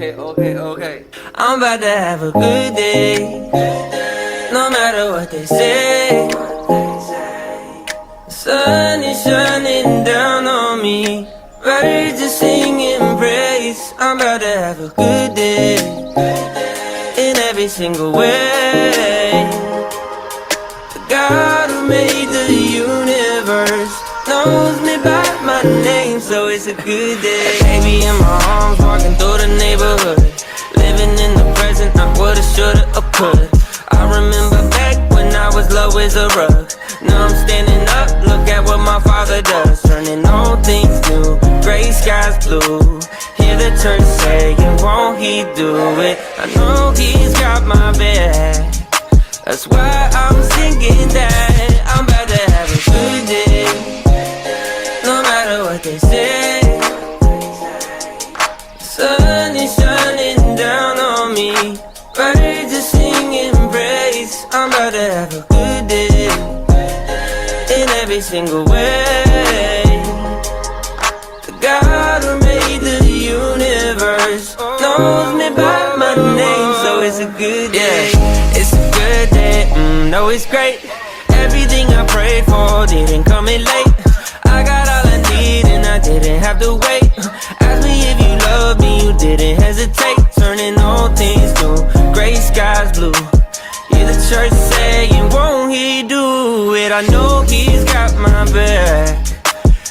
okay. I'm about to have a good day. No matter what they say. Sun is shining down on me. Birds are singing praise. I'm about to have a good day. In every single way. The God who made the universe knows me by my name, so it's a good day. Baby in my arms, walking through the neighborhood. Living in the present, I woulda, shoulda, or coulda. I remember back when I was low as a rug. Now I'm standing up, look at what my father does. Turning all things new, gray skies blue. Hear the church saying, won't he do it? I know he's got my back. That's why I'm singing that. I'm about to have a good day. No matter what they say. Sun is shining down on me. Birds are singing praise. I'm about to have a good day. In every single way. The God who made the universe knows me by my name, so it's a good day. It's a good day, no it's great. Everything I prayed for didn't come in late. I got all I need and I didn't have to wait. Ask me if you love me, you didn't hesitate. Turning all things new, gray skies blue. Hear the church saying, won't he do it? I know he's got my back.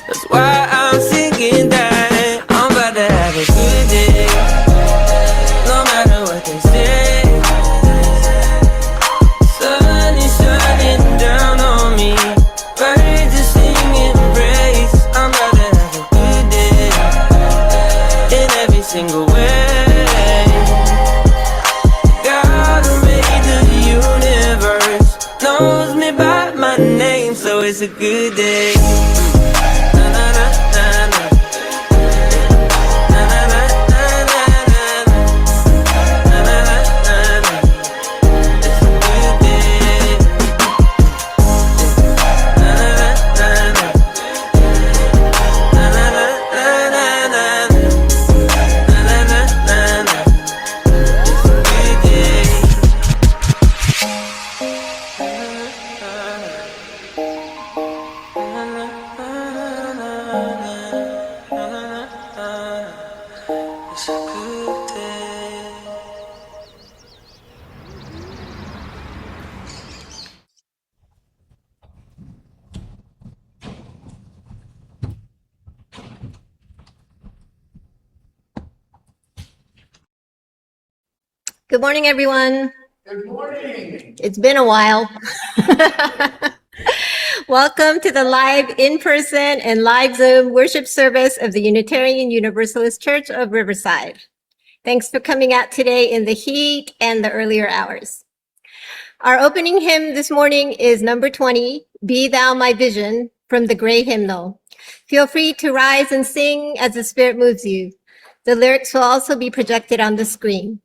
That's why I'm singing that. I'm about to have a good day. No matter what they say. Sun is shining down on me. Birds are singing praise. I'm about to have a good day. In every single way. God who made the universe knows me by my name, so it's a good day. Good morning, everyone. Good morning. It's been a while. Welcome to the live in-person and live Zoom worship service of the Unitarian Universalist Church of Riverside. Thanks for coming out today in the heat and the earlier hours. Our opening hymn this morning is number 20, Be Thou My Vision, from the Gray Hymnal. Feel free to rise and sing as the Spirit moves you. The lyrics will also be projected on the screen.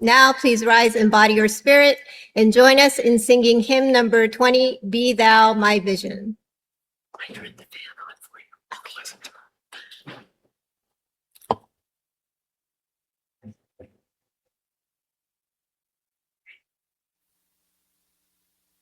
Now, please rise and body your spirit and join us in singing hymn number 20, Be Thou My Vision. I turned the fan on for you.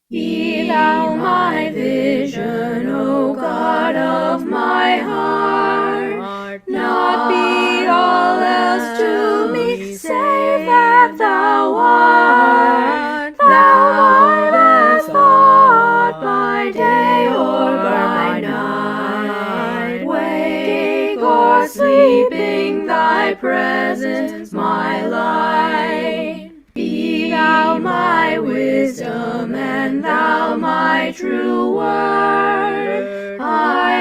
Be thou my vision, O God of my heart, not be all else to me, save that thou art. Thou my best thought by day or by night, wake or sleeping, thy presence my light. Be thou my wisdom, and thou my true word. I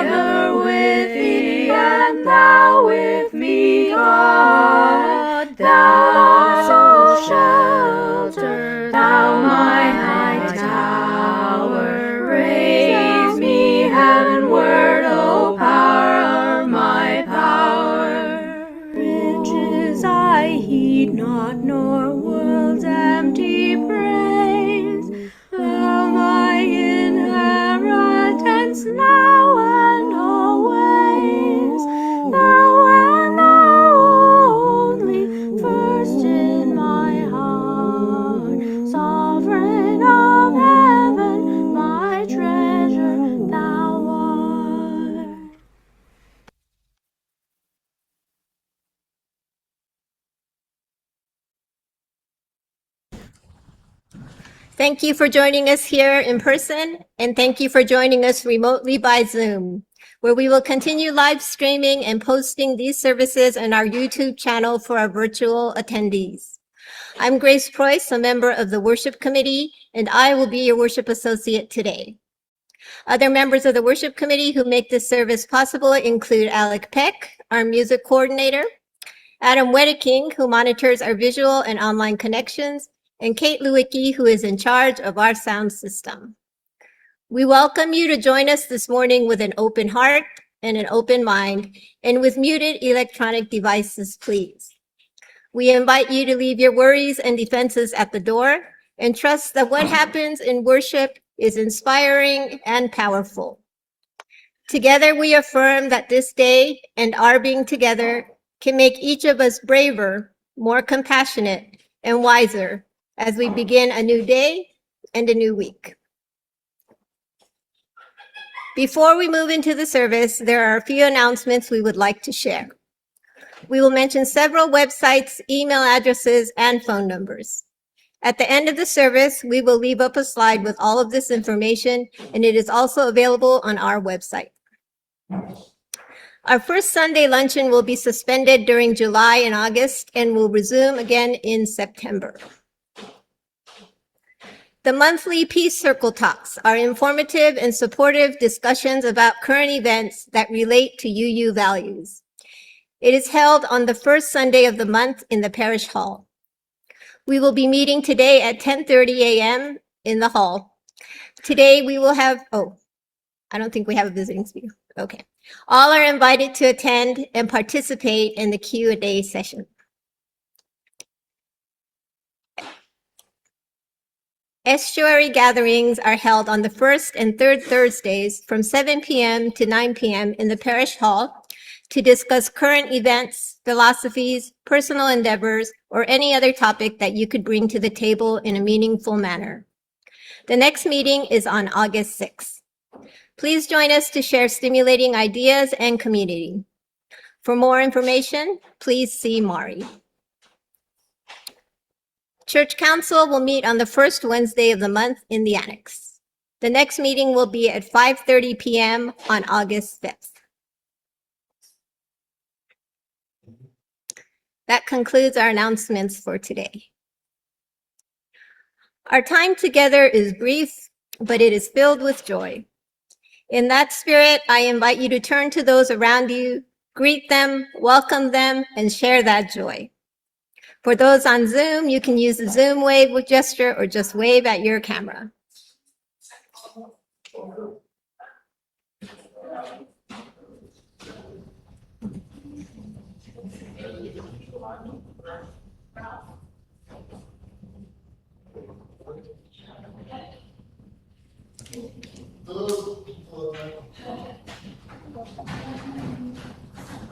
ever with thee, and thou with me, God. Thou soul shelter, thou my high tower. Raise me heavenward, O power of my power. Riches I heed not, nor world's empty praise. Thou my inheritance, Thank you for joining us here in person, and thank you for joining us remotely by Zoom, where we will continue live streaming and posting these services on our YouTube channel for our virtual attendees. I'm Grace Preuss, a member of the Worship Committee, and I will be your worship associate today. Other members of the Worship Committee who make this service possible include Alec Peck, our music coordinator, Adam Wedeking, who monitors our visual and online connections, and Kate Lewicki, who is in charge of our sound system. We welcome you to join us this morning with an open heart and an open mind, and with muted electronic devices, please. We invite you to leave your worries and defenses at the door and trust that what happens in worship is inspiring and powerful. Together, we affirm that this day and our being together can make each of us braver, more compassionate, and wiser as we begin a new day and a new week. Before we move into the service, there are a few announcements we would like to share. We will mention several websites, email addresses, and phone numbers. At the end of the service, we will leave up a slide with all of this information, and it is also available on our website. Our first Sunday luncheon will be suspended during July and August and will resume again in September. The monthly Peace Circle Talks are informative and supportive discussions about current events that relate to UU values. It is held on the first Sunday of the month in the parish hall. We will be meeting today at 10:30 a.m. in the hall. Today we will have, I don't think we have a visiting speaker. Okay. All are invited to attend and participate in the Q&A session. Estuary gatherings are held on the first and third Thursdays from 7 p.m. to 9 p.m. in the parish hall to discuss current events, philosophies, personal endeavors, or any other topic that you could bring to the table in a meaningful manner. The next meeting is on August 6th. Please join us to share stimulating ideas and community. For more information, please see Mairi. Church Council will meet on the first Wednesday of the month in the annex. The next meeting will be at 5:30 p.m. on August 5th. That concludes our announcements for today. Our time together is brief, but it is filled with joy. In that spirit, I invite you to turn to those around you, greet them, welcome them, and share that joy. For those on Zoom, you can use the Zoom wave gesture or just wave at your camera.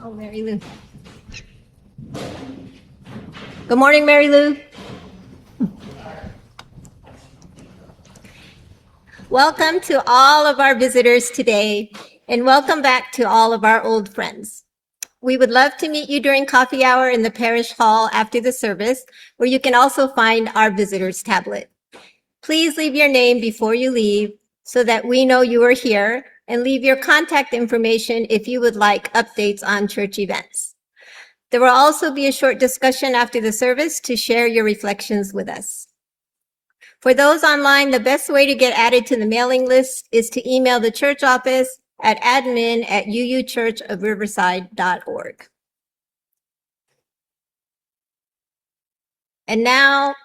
Oh, Mary Lou. Good morning, Mary Lou. Welcome to all of our visitors today, and welcome back to all of our old friends. We would love to meet you during coffee hour in the parish hall after the service, where you can also find our visitors tablet. Please leave your name before you leave so that we know you are here, and leave your contact information if you would like updates on church events. There will also be a short discussion after the service to share your reflections with us. For those online, the best way to get added to the mailing list is to email the church office at admin@uuchurchofriverside.org. And now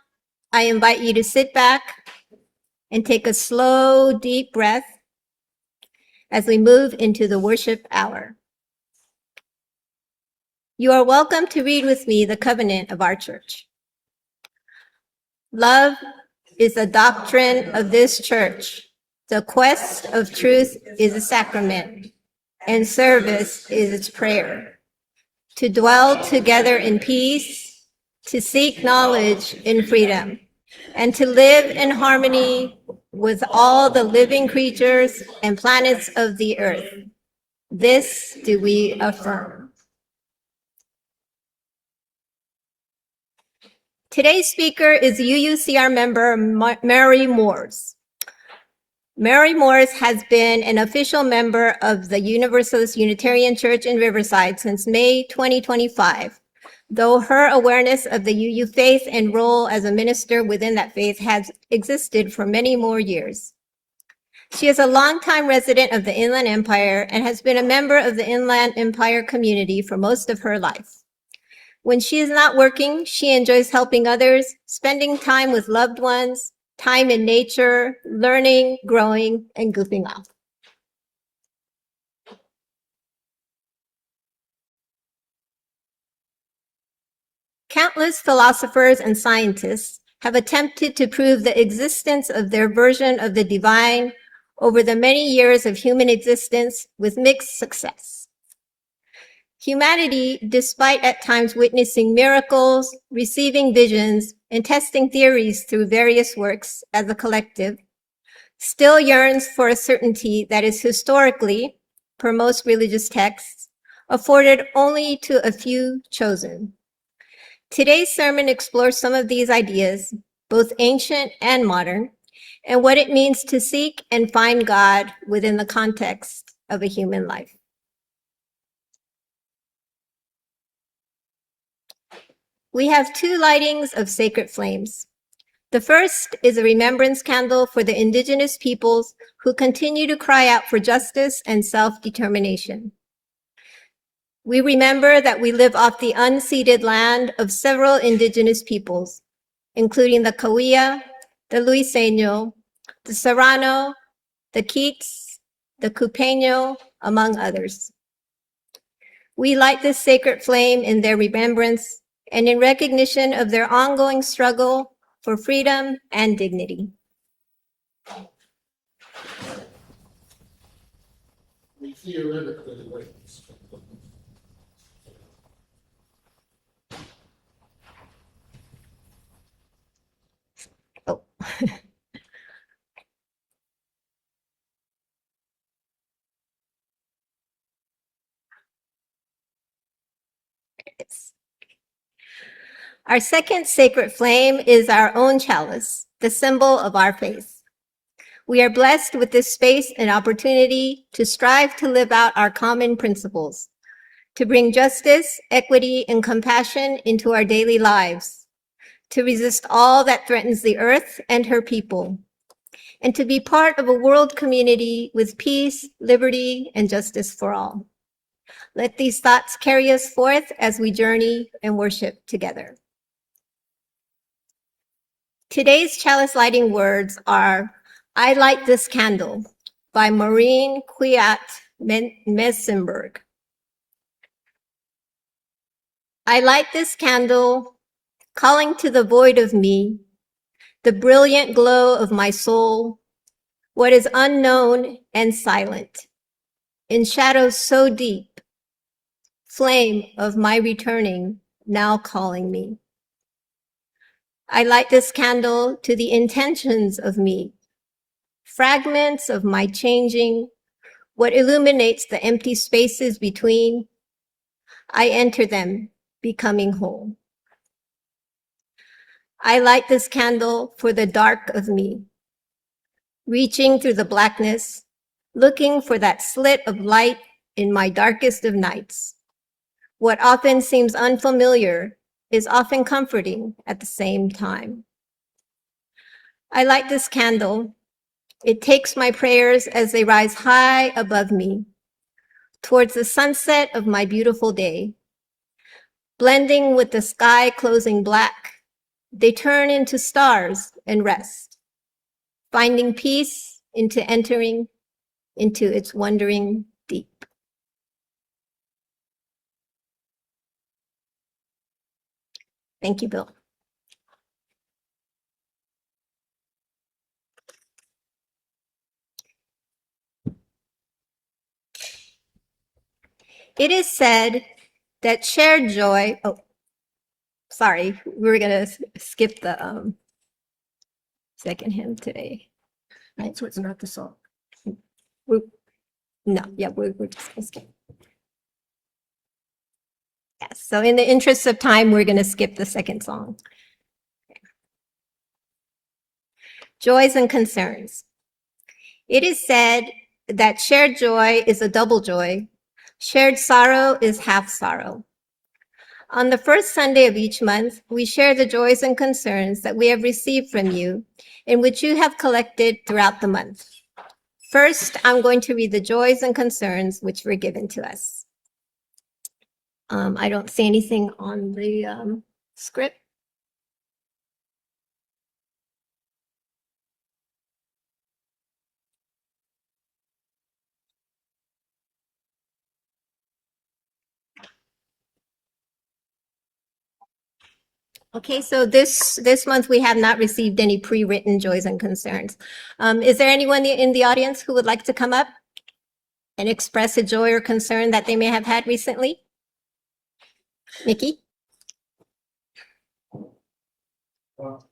I invite you to sit back and take a slow, deep breath as we move into the worship hour. You are welcome to read with me the covenant of our church. Love is the doctrine of this church. The quest of truth is a sacrament, and service is its prayer. To dwell together in peace, to seek knowledge in freedom, and to live in harmony with all the living creatures and planets of the earth. This do we affirm. Today's speaker is UUCR member Mairi Moores. Mairi Moores has been an official member of the Universalist Unitarian Church in Riverside since May 2025, though her awareness of the UU faith and role as a minister within that faith has existed for many more years. She is a longtime resident of the Inland Empire and has been a member of the Inland Empire community for most of her life. When she is not working, she enjoys helping others, spending time with loved ones, time in nature, learning, growing, and goofing off. Countless philosophers and scientists have attempted to prove the existence of their version of the divine over the many years of human existence with mixed success. Humanity, despite at times witnessing miracles, receiving visions, and testing theories through various works as a collective, still yearns for a certainty that is historically, per most religious texts, afforded only to a few chosen. Today's sermon explores some of these ideas, both ancient and modern, and what it means to seek and find God within the context of a human life. We have two lightings of sacred flames. The first is a remembrance candle for the indigenous peoples who continue to cry out for justice and self-determination. We remember that we live off the unceded land of several indigenous peoples, including the Cahuilla, the Luiseño, the Serrano, the Keats, the Cupeño, among others. We light this sacred flame in their remembrance and in recognition of their ongoing struggle for freedom and dignity. We theoretically wait. Oh. Our second sacred flame is our own chalice, the symbol of our faith. We are blessed with this space and opportunity to strive to live out our common principles, to bring justice, equity, and compassion into our daily lives, to resist all that threatens the earth and her people, and to be part of a world community with peace, liberty, and justice for all. Let these thoughts carry us forth as we journey and worship together. Today's chalice lighting words are, "I light this candle" by Maureen Kwiat Messenberg. I light this candle, calling to the void of me, the brilliant glow of my soul, what is unknown and silent, in shadows so deep, flame of my returning, now calling me. I light this candle to the intentions of me, fragments of my changing, what illuminates the empty spaces between. I enter them, becoming whole. I light this candle for the dark of me, reaching through the blackness, looking for that slit of light in my darkest of nights. What often seems unfamiliar is often comforting at the same time. I light this candle. It takes my prayers as they rise high above me, towards the sunset of my beautiful day. Blending with the sky closing black, they turn into stars and rest, finding peace into entering into its wondering deep. Thank you, Bill. It is said that shared joy, sorry, we were gonna skip the second hymn today. Right, so it's not the song. We're just gonna skip. Yes, so in the interest of time, we're gonna skip the second song. Joys and concerns. It is said that shared joy is a double joy. Shared sorrow is half sorrow. On the first Sunday of each month, we share the joys and concerns that we have received from you and which you have collected throughout the month. First, I'm going to read the joys and concerns which were given to us. I don't see anything on the script. Okay, so this month we have not received any pre-written joys and concerns. Is there anyone in the audience who would like to come up and express a joy or concern that they may have had recently? Nikki? Hello.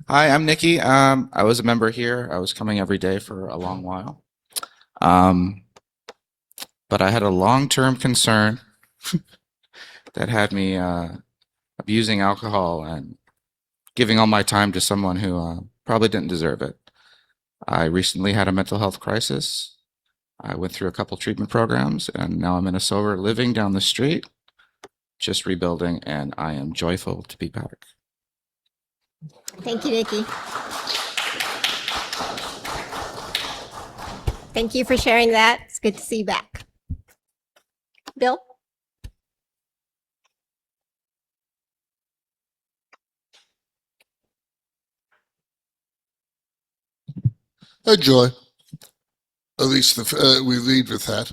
Hi, I'm Nikki. I was a member here. I was coming every day for a long while. But I had a long-term concern that had me abusing alcohol and giving all my time to someone who probably didn't deserve it. I recently had a mental health crisis. I went through a couple treatment programs, and now I'm in a sober living down the street, just rebuilding, and I am joyful to be back. Thank you, Nikki. Thank you for sharing that. It's good to see you back. Bill? A joy. At least we lead with that.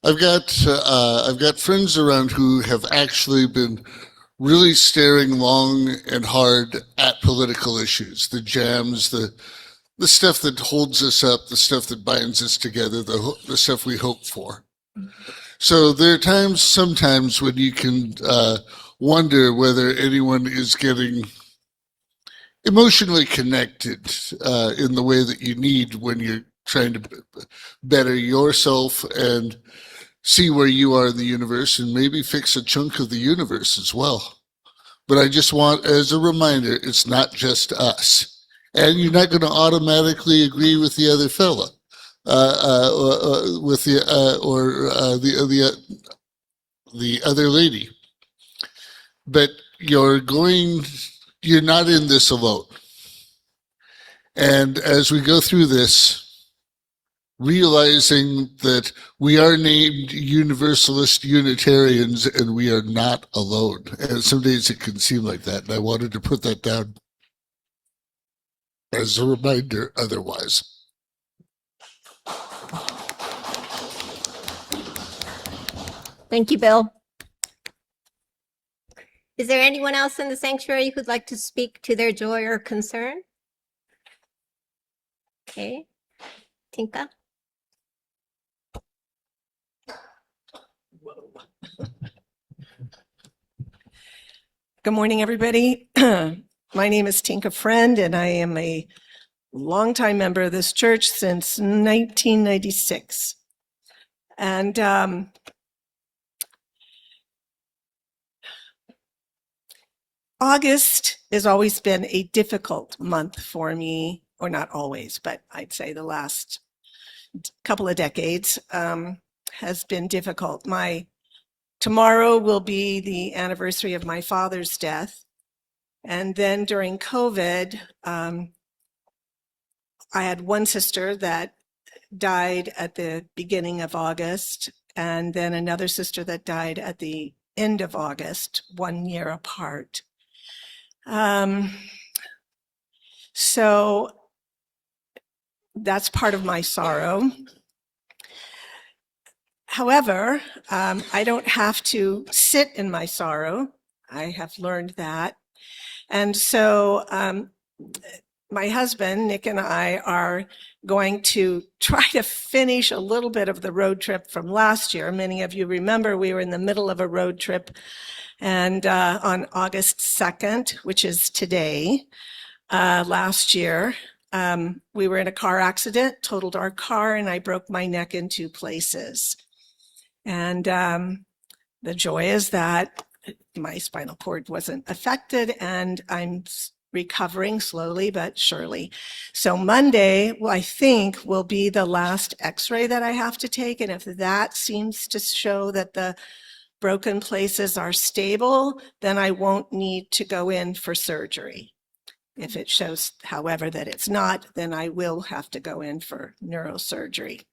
I've got friends around who have actually been really staring long and hard at political issues, the jams, the stuff that holds us up, the stuff that binds us together, the stuff we hope for. So there are sometimes when you can wonder whether anyone is getting emotionally connected in the way that you need when you're trying to better yourself and see where you are in the universe and maybe fix a chunk of the universe as well. But I just want, as a reminder, it's not just us. And you're not going to automatically agree with the other fella, with the other lady. But you're not in this alone. And as we go through this, realizing that we are named Universalist Unitarians and we are not alone. And some days it can seem like that. And I wanted to put that down as a reminder otherwise. Thank you, Bill. Is there anyone else in the sanctuary who'd like to speak to their joy or concern? Okay. Tinka? Good morning, everybody. My name is Tinka Friend, and I am a longtime member of this church since 1996. And August has always been a difficult month for me, or not always, but I'd say the last couple of decades has been difficult. Tomorrow will be the anniversary of my father's death. And then during COVID, I had one sister that died at the beginning of August, and then another sister that died at the end of August, 1 year apart. So that's part of my sorrow. However, I don't have to sit in my sorrow. I have learned that. And so my husband, Nick, and I are going to try to finish a little bit of the road trip from last year. Many of you remember we were in the middle of a road trip, and on August 2nd, which is today, last year, we were in a car accident, totaled our car, and I broke my neck in 2 places. And the joy is that my spinal cord wasn't affected, and I'm recovering slowly but surely. So Monday, I think, will be the last x-ray that I have to take. And if that seems to show that the broken places are stable, then I won't need to go in for surgery. If it shows, however, that it's not, then I will have to go in for neurosurgery.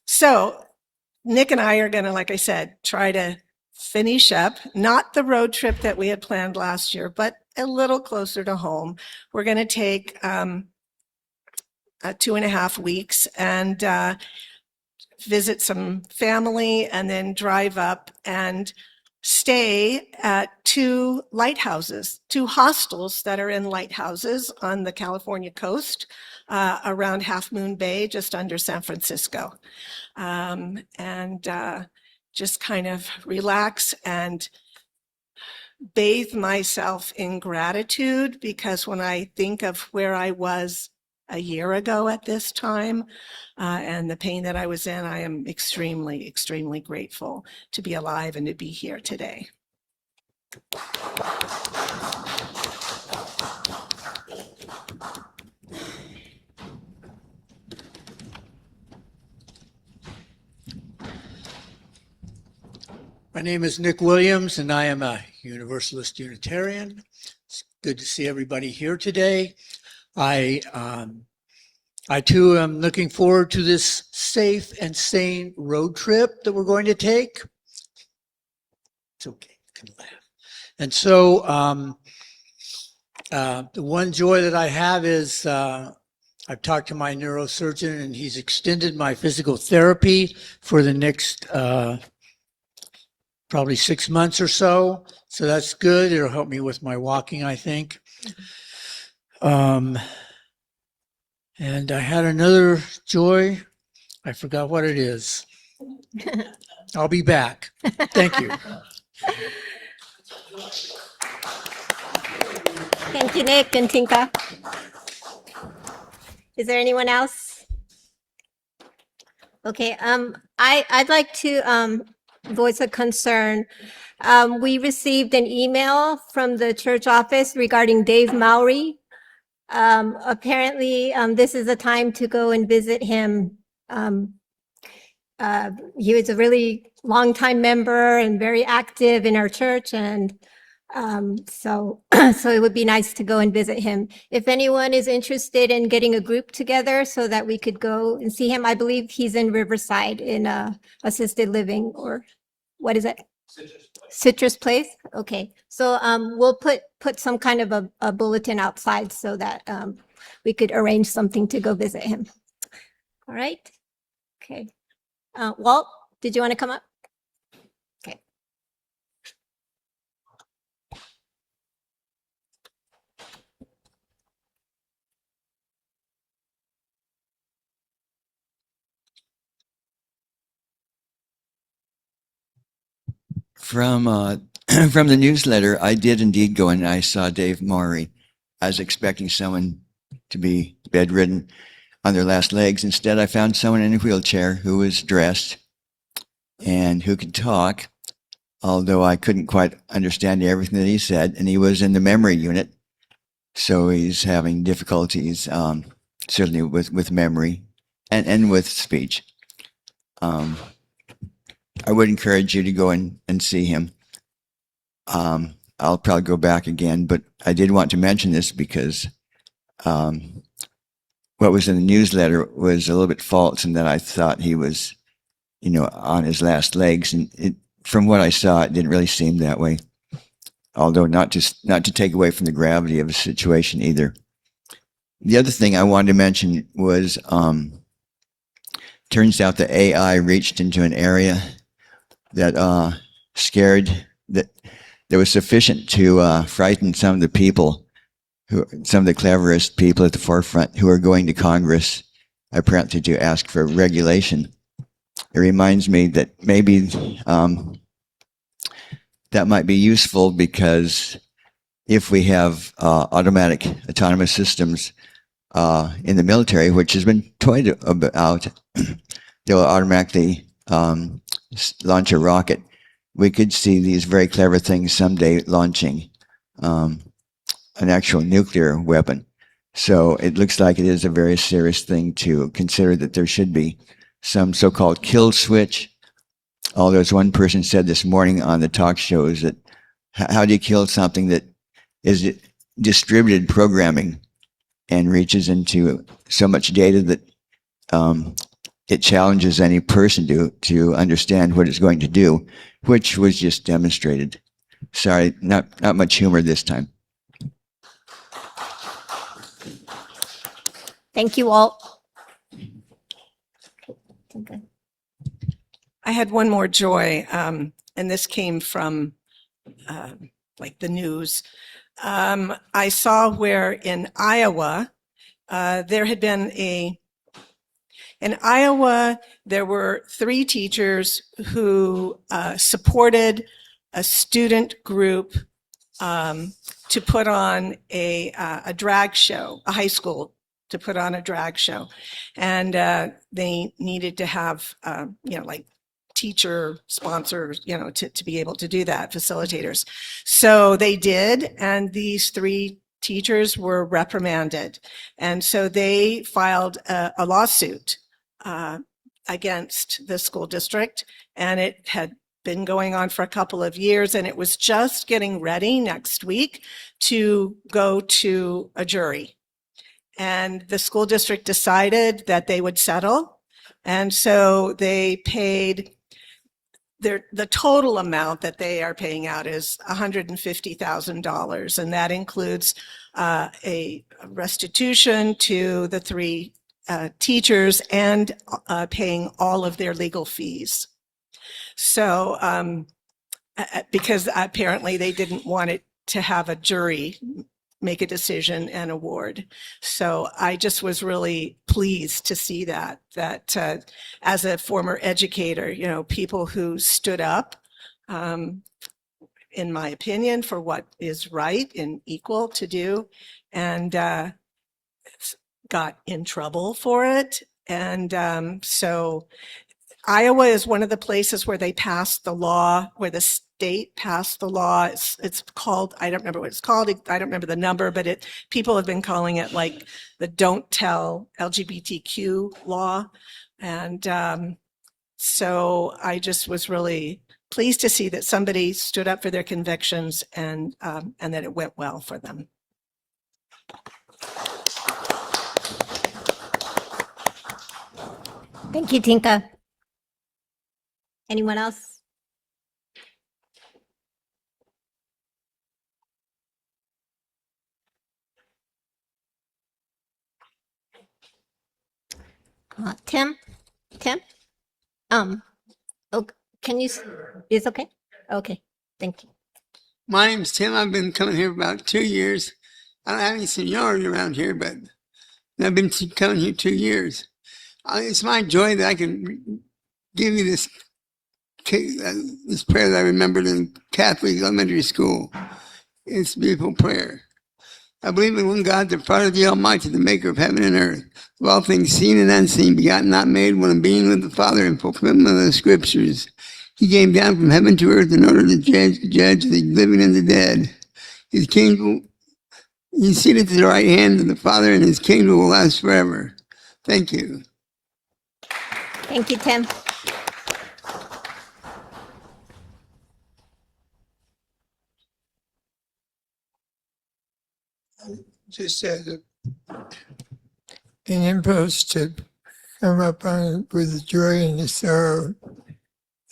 So Nick and I are going to, like I said, try to finish up, not the road trip that we had planned last year, but a little closer to home. We're going to take 2.5 weeks and visit some family, and then drive up and stay at 2 lighthouses, 2 hostels that are in lighthouses on the California coast around Half Moon Bay, just under San Francisco. Just kind of relax and bathe myself in gratitude, because when I think of where I was a year ago at this time and the pain that I was in, I am extremely, extremely grateful to be alive and to be here today. My name is Nick Williams, and I am a Universalist Unitarian. It's good to see everybody here today. I too am looking forward to this safe and sane road trip that we're going to take. It's okay, you can laugh. And so the one joy that I have is I've talked to my neurosurgeon, and he's extended my physical therapy for the next probably 6 months or so. So that's good. It'll help me with my walking, I think. And I had another joy. I forgot what it is. I'll be back. Thank you. Thank you, Nick and Tinka. Is there anyone else? Okay, I'd like to voice a concern. We received an email from the church office regarding Dave Mairi. Apparently, this is a time to go and visit him. He was a really longtime member and very active in our church, and so it would be nice to go and visit him. If anyone is interested in getting a group together so that we could go and see him, I believe he's in Riverside in assisted living, or what is it? Citrus Place. Okay, so we'll put some kind of a bulletin outside so that we could arrange something to go visit him. All right. Okay. Walt, did you want to come up? Okay. From from the newsletter, I did indeed go and I saw Dave Mairi. I was expecting someone to be bedridden on their last legs. Instead, I found someone in a wheelchair who was dressed and who could talk, although I couldn't quite understand everything that he said. And he was in the memory unit, so he's having difficulties, certainly with memory and with speech. I would encourage you to go and see him. I'll probably go back again, but I did want to mention this because what was in the newsletter was a little bit false, and that I thought he was, on his last legs. And from what I saw, it didn't really seem that way. Although not to take away from the gravity of the situation either. The other thing I wanted to mention was, turns out the AI reached into an area that scared, that was sufficient to frighten some of the people, some of the cleverest people at the forefront who are going to Congress, apparently to ask for regulation. It reminds me that maybe that might be useful, because if we have automatic autonomous systems in the military, which has been toyed about, they'll automatically launch a rocket we could see these very clever things someday launching an actual nuclear weapon. So it looks like it is a very serious thing to consider, that there should be some so-called kill switch. Although, as one person said this morning on the talk shows, that how do you kill something that is distributed programming and reaches into so much data that it challenges any person to understand what it's going to do, which was just demonstrated. Sorry, not much humor this time. Thank you all. I had one more joy, and this came from like the news. I saw where in Iowa, there had been in Iowa, there were 3 teachers who supported a student group to put on a drag show, a high school to put on a drag show. And they needed to have, like teacher sponsors, to be able to do that, facilitators. So they did, and these 3 teachers were reprimanded. And so they filed a lawsuit against the school district, and it had been going on for a couple of years, and it was just getting ready next week to go to a jury. And the school district decided that they would settle. And so they paid the total amount that they are paying out is $150,000. And that includes a restitution to the 3 teachers and paying all of their legal fees. So, because apparently they didn't want it to have a jury make a decision and award. So I just was really pleased to see that as a former educator, people who stood up, in my opinion, for what is right and equal to do, and got in trouble for it. And so Iowa is one of the places where they passed the law, where the state passed the law. It's called, I don't remember what it's called. I don't remember the number, but people have been calling it like the Don't Tell LGBTQ law. And so I just was really pleased to see that somebody stood up for their convictions and that it went well for them. Thank you, Tinka. Anyone else? Tim? Oh, can you, it's okay? Okay, thank you. My name's Tim. I've been coming here for about 2 years. I don't have any seniority around here, but I've been coming here 2 years. It's my joy that I can give you this prayer that I remembered in Catholic elementary school. It's a beautiful prayer. I believe in one God, the Father, the Almighty, the maker of heaven and earth, of all things seen and unseen, begotten, not made, one being with the Father in fulfillment of the Scriptures. He came down from heaven to earth in order to judge the living and the dead. His kingdom, he's seated to the right hand of the Father, and his kingdom will last forever. Thank you. Thank you, Tim. Just as an impulse to come up on with the joy and the sorrow.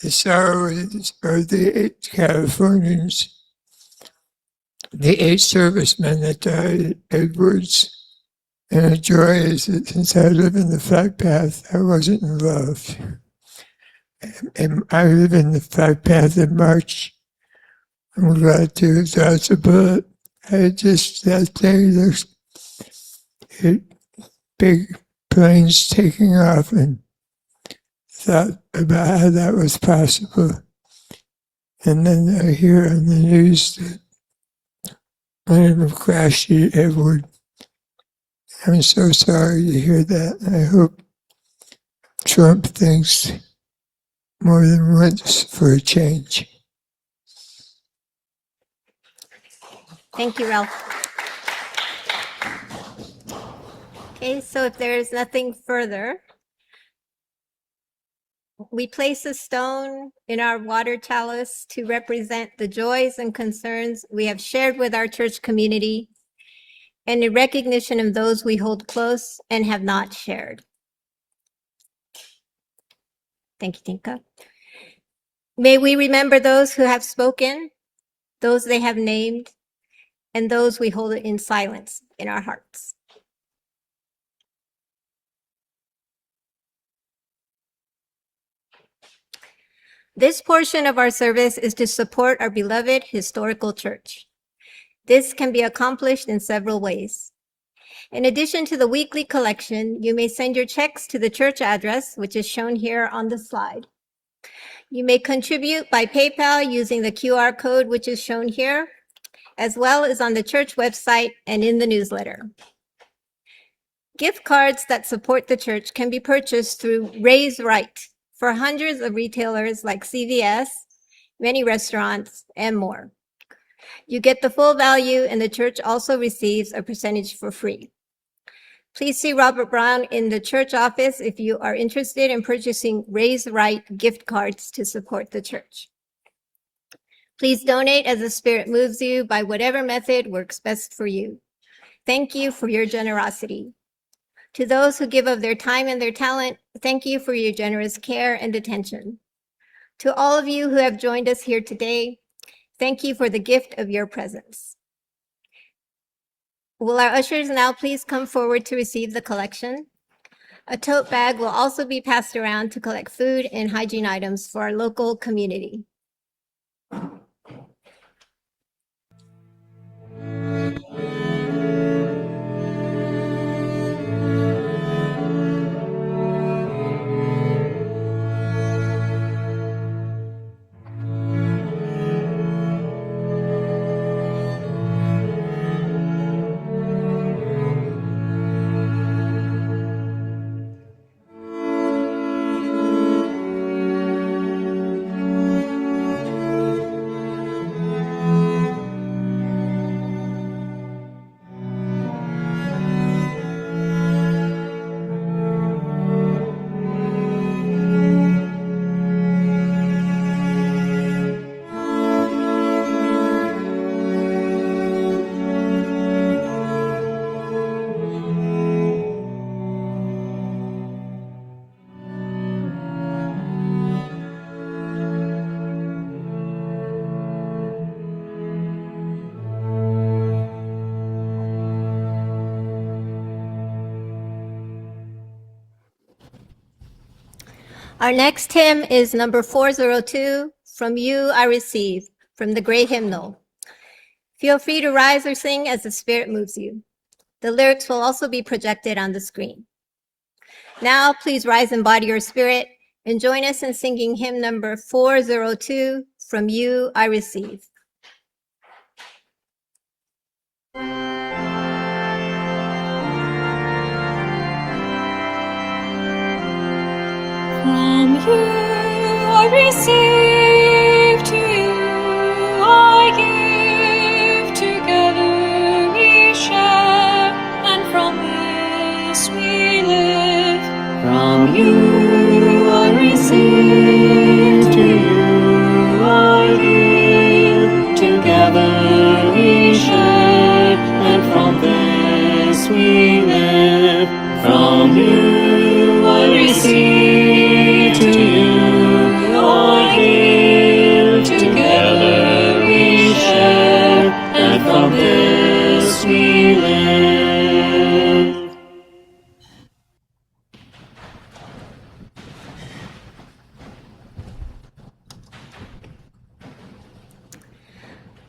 The sorrow is of the 8 Californians, the 8 servicemen that died at Edwards. And the joy is that since I live in the flight path, I wasn't involved. And I live in the flight path in March. I'm glad to dodge a bullet. That thing looks, big planes taking off, and thought about how that was possible. And then I hear on the news that one of them crashed at Edward. I'm so sorry to hear that. I hope Trump thinks more than once for a change. Thank you, Ralph. Okay, so if there is nothing further, we place a stone in our water chalice to represent the joys and concerns we have shared with our church community and in recognition of those we hold close and have not shared. Thank you, Tinka. May we remember those who have spoken, those they have named, and those we hold in silence in our hearts. This portion of our service is to support our beloved historical church. This can be accomplished in several ways. In addition to the weekly collection, you may send your checks to the church address, which is shown here on the slide. You may contribute by PayPal using the QR code, which is shown here, as well as on the church website and in the newsletter. Gift cards that support the church can be purchased through Raise Right for hundreds of retailers like CVS, many restaurants, and more. You get the full value, and the church also receives a percentage for free. Please see Robert Brown in the church office if you are interested in purchasing Raise Right gift cards to support the church. Please donate as the Spirit moves you by whatever method works best for you. Thank you for your generosity. To those who give of their time and their talent, thank you for your generous care and attention. To all of you who have joined us here today, thank you for the gift of your presence. Will our ushers now please come forward to receive the collection? A tote bag will also be passed around to collect food and hygiene items for our local community. Our next hymn is number 402, From You I Receive, from the Great Hymnal. Feel free to rise or sing as the Spirit moves you. The lyrics will also be projected on the screen. Now, please rise in body or spirit and join us in singing hymn number 402, From You I Receive. From you I receive, to you I give, together we share, and from this we live. From you I receive, to you I give, together we share, and from this we live. From you I receive, to you I give, together we share, and from this we live.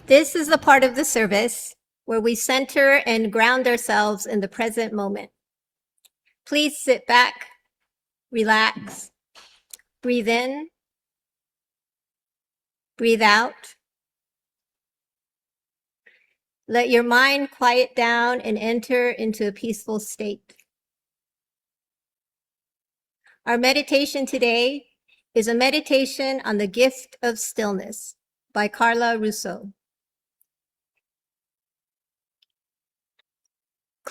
This is the part of the service where we center and ground ourselves in the present moment. Please sit back, relax, breathe in, breathe out. Let your mind quiet down and enter into a peaceful state. Our meditation today is a meditation on the gift of stillness by Carla Russo.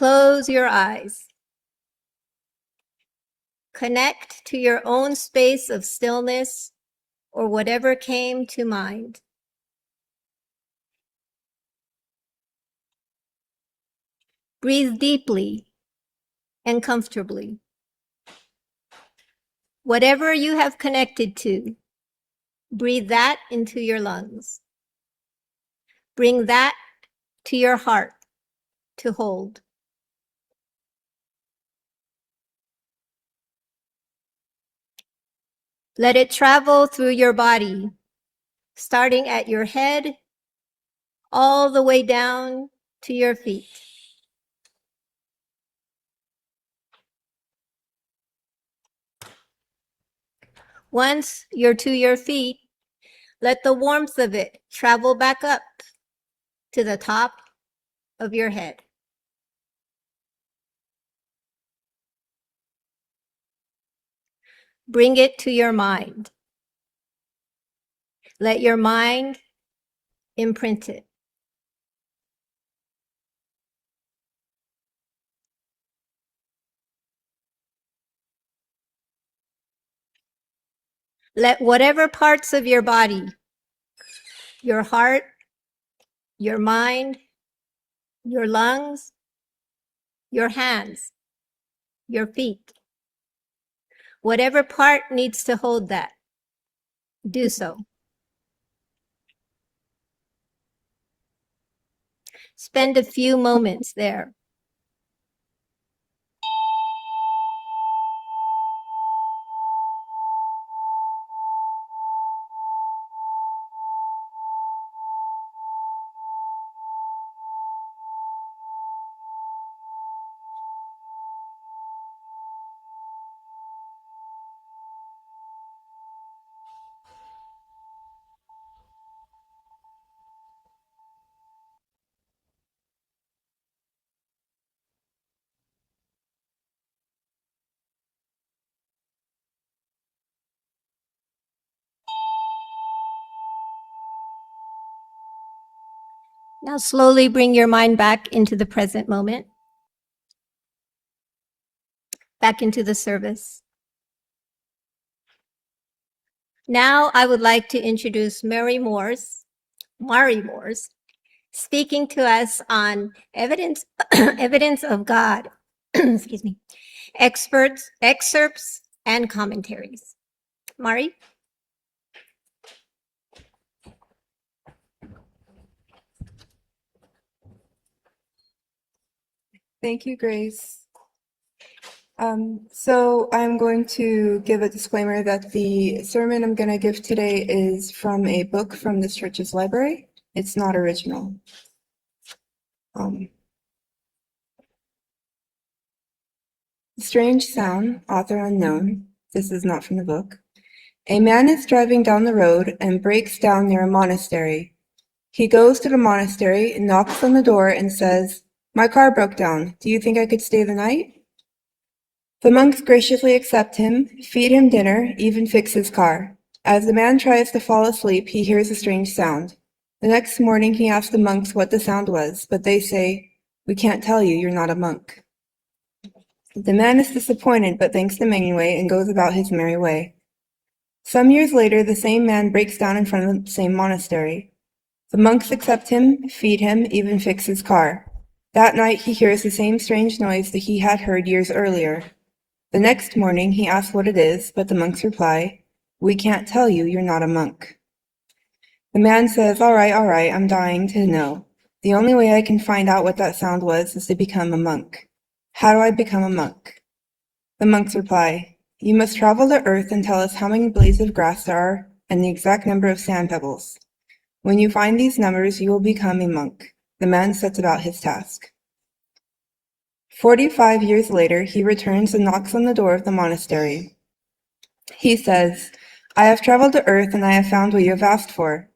Close your eyes. Connect to your own space of stillness or whatever came to mind. Breathe deeply and comfortably. Whatever you have connected to, breathe that into your lungs. Bring that to your heart to hold. Let it travel through your body, starting at your head, all the way down to your feet. Once you're to your feet, let the warmth of it travel back up to the top of your head. Bring it to your mind. Let your mind imprint it. Let whatever parts of your body, your heart, your mind, your lungs, your hands, your feet, whatever part needs to hold that, do so. Spend a few moments there. Now slowly bring your mind back into the present moment, back into the service. Now I would like to introduce Mairi Morse, speaking to us on evidence, evidence of God, excuse me, excerpts, and commentaries. Mairi? Thank you, Grace. So I'm going to give a disclaimer that the sermon I'm going to give today is from a book from this church's library. It's not original. Strange sound, author unknown. This is not from the book. A man is driving down the road and breaks down near a monastery. He goes to the monastery, knocks on the door, and says, "My car broke down. Do you think I could stay the night?" The monks graciously accept him, feed him dinner, even fix his car. As the man tries to fall asleep, he hears a strange sound. The next morning he asks the monks what the sound was, but they say, "We can't tell you, you're not a monk." The man is disappointed, but thanks them anyway and goes about his merry way. Some years later, the same man breaks down in front of the same monastery. The monks accept him, feed him, even fix his car. That night he hears the same strange noise that he had heard years earlier. The next morning he asks what it is, but the monks reply, "We can't tell you, you're not a monk." The man says, all right, I'm dying to know. The only way I can find out what that sound was is to become a monk. How do I become a monk? The monks reply, "You must travel to Earth and tell us how many blades of grass there are and the exact number of sand pebbles. When you find these numbers, you will become a monk." The man sets about his task. 45 years later, he returns and knocks on the door of the monastery. He says, "I have traveled to Earth and I have found what you have asked for.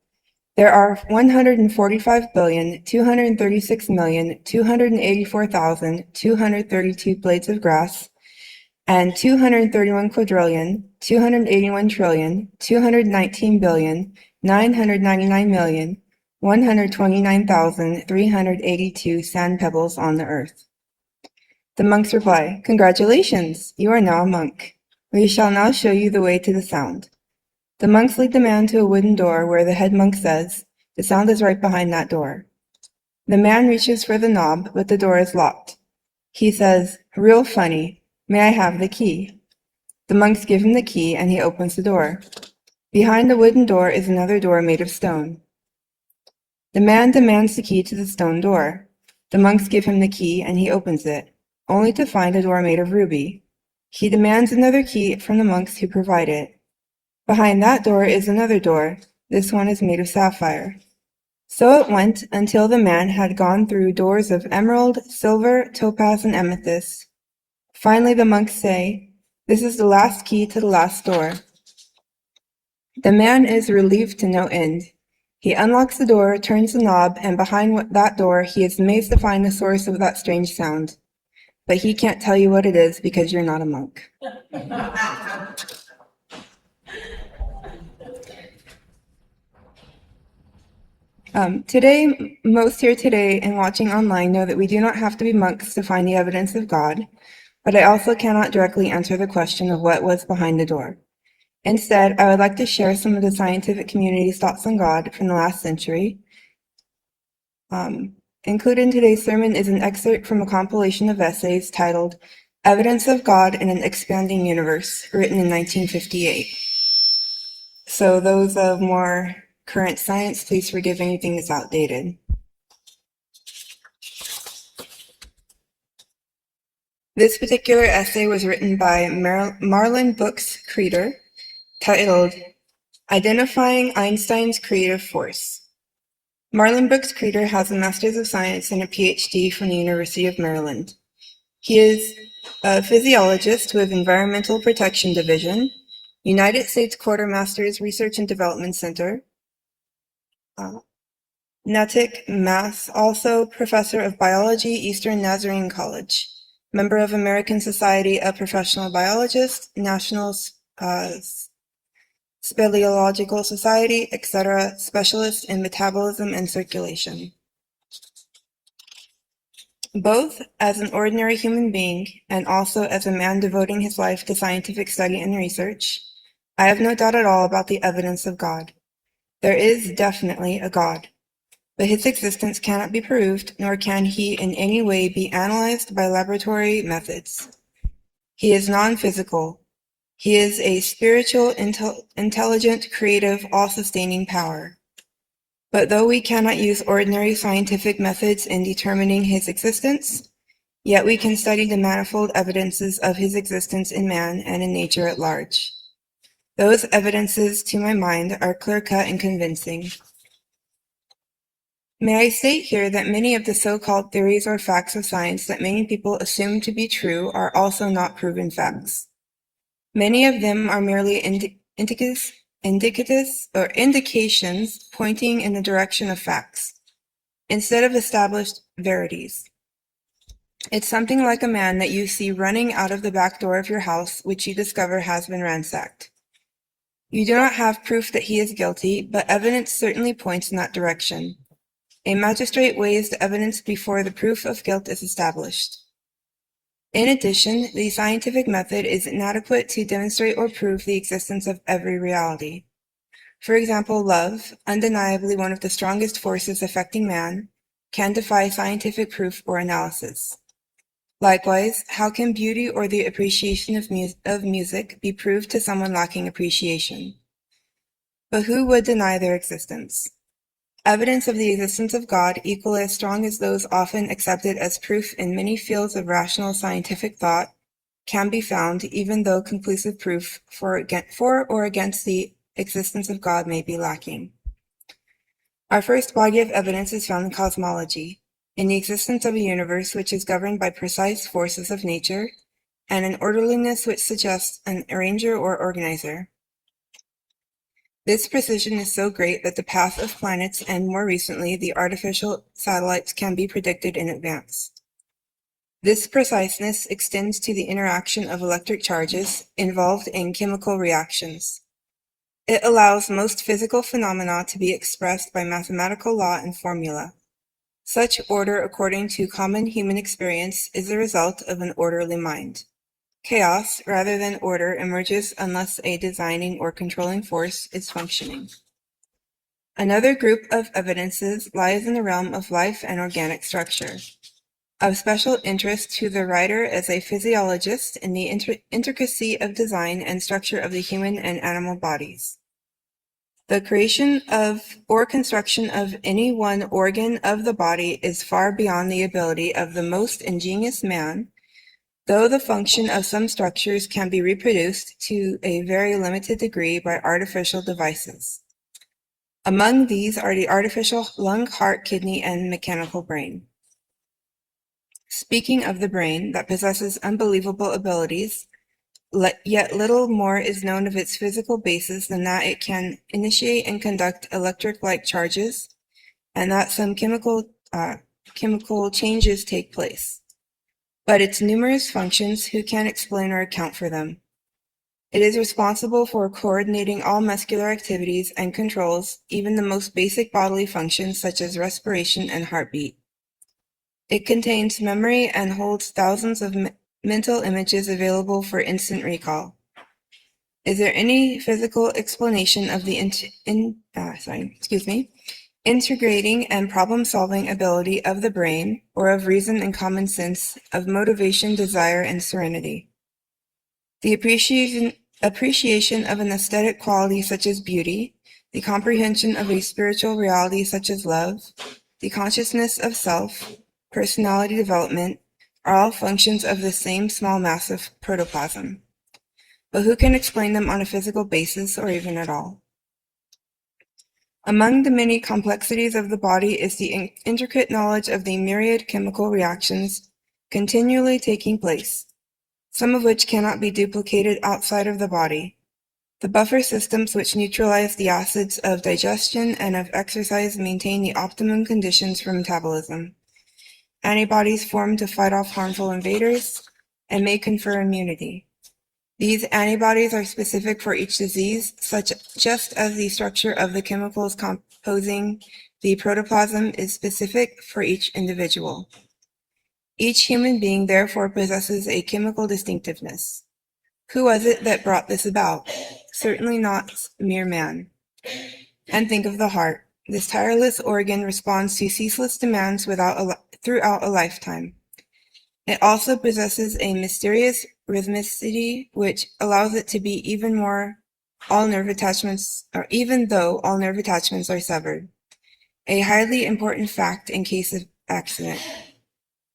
There are 145,236,284,232 blades of grass and 231,281,219,999,129,382 sand pebbles on the Earth. The monks reply, "Congratulations, you are now a monk. We shall now show you the way to the sound." The monks lead the man to a wooden door where the head monk says, "The sound is right behind that door." The man reaches for the knob, but the door is locked. He says, "Real funny. May I have the key?" The monks give him the key and he opens the door. Behind the wooden door is another door made of stone. The man demands the key to the stone door. The monks give him the key and he opens it, only to find a door made of ruby. He demands another key from the monks who provide it. Behind that door is another door. This one is made of sapphire. So it went until the man had gone through doors of emerald, silver, topaz, and amethyst. Finally, the monks say, "This is the last key to the last door." The man is relieved to no end. He unlocks the door, turns the knob, and behind that door, he is amazed to find the source of that strange sound. But he can't tell you what it is because you're not a monk. Today, most here today and watching online know that we do not have to be monks to find the evidence of God, but I also cannot directly answer the question of what was behind the door. Instead, I would like to share some of the scientific community's thoughts on God from the last century. Included in today's sermon is an excerpt from a compilation of essays titled "Evidence of God in an Expanding Universe," written in 1958. So those of more current science, please forgive anything that's outdated. This particular essay was written by Marlin Kreider, titled "Identifying Einstein's Creative Force." Marlin Kreider has a Master's of Science and a PhD from the University of Maryland. He is a physiologist with Environmental Protection Division, United States Quartermaster's Research and Development Center, Natick, Mass., also Professor of Biology, Eastern Nazarene College, member of American Society of Professional Biologists, National Speleological Society, etc., specialist in metabolism and circulation. Both as an ordinary human being and also as a man devoting his life to scientific study and research, I have no doubt at all about the evidence of God. There is definitely a God, but his existence cannot be proved, nor can he in any way be analyzed by laboratory methods. He is non-physical. He is a spiritual, intelligent, creative, all-sustaining power. But though we cannot use ordinary scientific methods in determining his existence, yet we can study the manifold evidences of his existence in man and in nature at large. Those evidences, to my mind, are clear-cut and convincing. May I state here that many of the so-called theories or facts of science that many people assume to be true are also not proven facts. Many of them are merely indications pointing in the direction of facts, instead of established verities. It's something like a man that you see running out of the back door of your house, which you discover has been ransacked. You do not have proof that he is guilty, but evidence certainly points in that direction. A magistrate weighs the evidence before the proof of guilt is established. In addition, the scientific method is inadequate to demonstrate or prove the existence of every reality. For example, love, undeniably one of the strongest forces affecting man, can defy scientific proof or analysis. Likewise, how can beauty or the appreciation of music be proved to someone lacking appreciation? But who would deny their existence? Evidence of the existence of God, equally as strong as those often accepted as proof in many fields of rational scientific thought, can be found even though conclusive proof for or against the existence of God may be lacking. Our first body of evidence is found in cosmology, in the existence of a universe which is governed by precise forces of nature, and an orderliness which suggests an arranger or organizer. This precision is so great that the path of planets and, more recently, the artificial satellites can be predicted in advance. This preciseness extends to the interaction of electric charges involved in chemical reactions. It allows most physical phenomena to be expressed by mathematical law and formula. Such order, according to common human experience, is the result of an orderly mind. Chaos, rather than order, emerges unless a designing or controlling force is functioning. Another group of evidences lies in the realm of life and organic structure. Of special interest to the writer as a physiologist in the intricacy of design and structure of the human and animal bodies. The creation of or construction of any one organ of the body is far beyond the ability of the most ingenious man, though the function of some structures can be reproduced to a very limited degree by artificial devices. Among these are the artificial lung, heart, kidney, and mechanical brain. Speaking of the brain that possesses unbelievable abilities, yet little more is known of its physical basis than that it can initiate and conduct electric-like charges, and that some chemical changes take place. But its numerous functions, who can explain or account for them? It is responsible for coordinating all muscular activities and controls even the most basic bodily functions such as respiration and heartbeat. It contains memory and holds thousands of mental images available for instant recall. Is there any physical explanation of the integrating and problem-solving ability of the brain, or of reason and common sense, of motivation, desire, and serenity? The appreciation of an aesthetic quality such as beauty, the comprehension of a spiritual reality such as love, the consciousness of self, personality development, are all functions of the same small mass of protoplasm. But who can explain them on a physical basis or even at all? Among the many complexities of the body is the intricate knowledge of the myriad chemical reactions continually taking place, some of which cannot be duplicated outside of the body. The buffer systems which neutralize the acids of digestion and of exercise maintain the optimum conditions for metabolism. Antibodies form to fight off harmful invaders and may confer immunity. These antibodies are specific for each disease, just as the structure of the chemicals composing the protoplasm is specific for each individual. Each human being therefore possesses a chemical distinctiveness. Who was it that brought this about? Certainly not mere man. And think of the heart. This tireless organ responds to ceaseless demands throughout a lifetime. It also possesses a mysterious rhythmicity which allows it to be even though all nerve attachments are severed. A highly important fact in case of accident.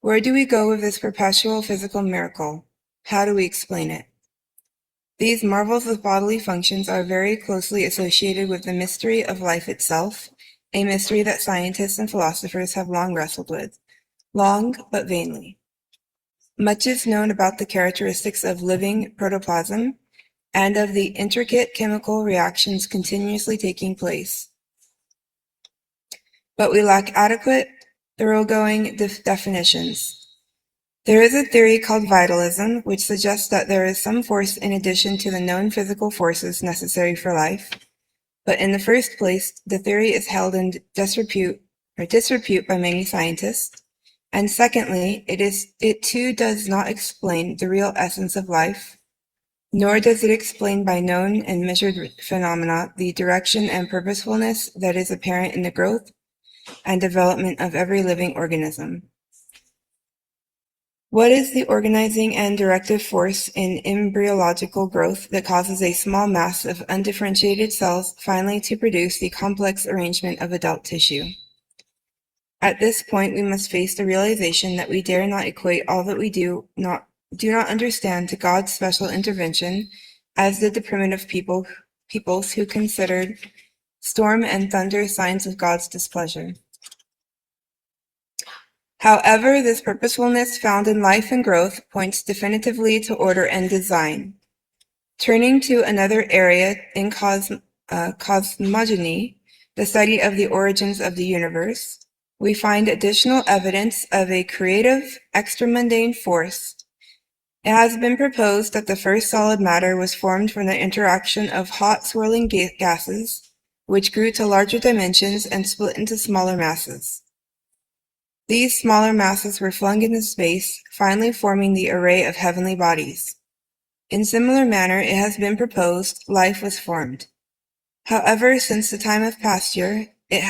Where do we go with this perpetual physical miracle? How do we explain it? These marvels of bodily functions are very closely associated with the mystery of life itself, a mystery that scientists and philosophers have long wrestled with. Long, but vainly. Much is known about the characteristics of living protoplasm and of the intricate chemical reactions continuously taking place. But we lack adequate, thoroughgoing definitions. There is a theory called vitalism, which suggests that there is some force in addition to the known physical forces necessary for life. But in the first place, the theory is held in disrepute by many scientists. And secondly, it too does not explain the real essence of life, nor does it explain by known and measured phenomena the direction and purposefulness that is apparent in the growth and development of every living organism. What is the organizing and directive force in embryological growth that causes a small mass of undifferentiated cells finally to produce the complex arrangement of adult tissue? At this point, we must face the realization that we dare not equate all that we do not understand to God's special intervention, as did the primitive peoples who considered storm and thunder signs of God's displeasure. However, this purposefulness found in life and growth points definitively to order and design. Turning to another area in cosmogony, the study of the origins of the universe, we find additional evidence of a creative, extramundane force. It has been proposed that the first solid matter was formed from the interaction of hot swirling gases, which grew to larger dimensions and split into smaller masses. These smaller masses were flung into space, finally forming the array of heavenly bodies. In similar manner, it has been proposed, life was formed. However, since the time of Pasteur, it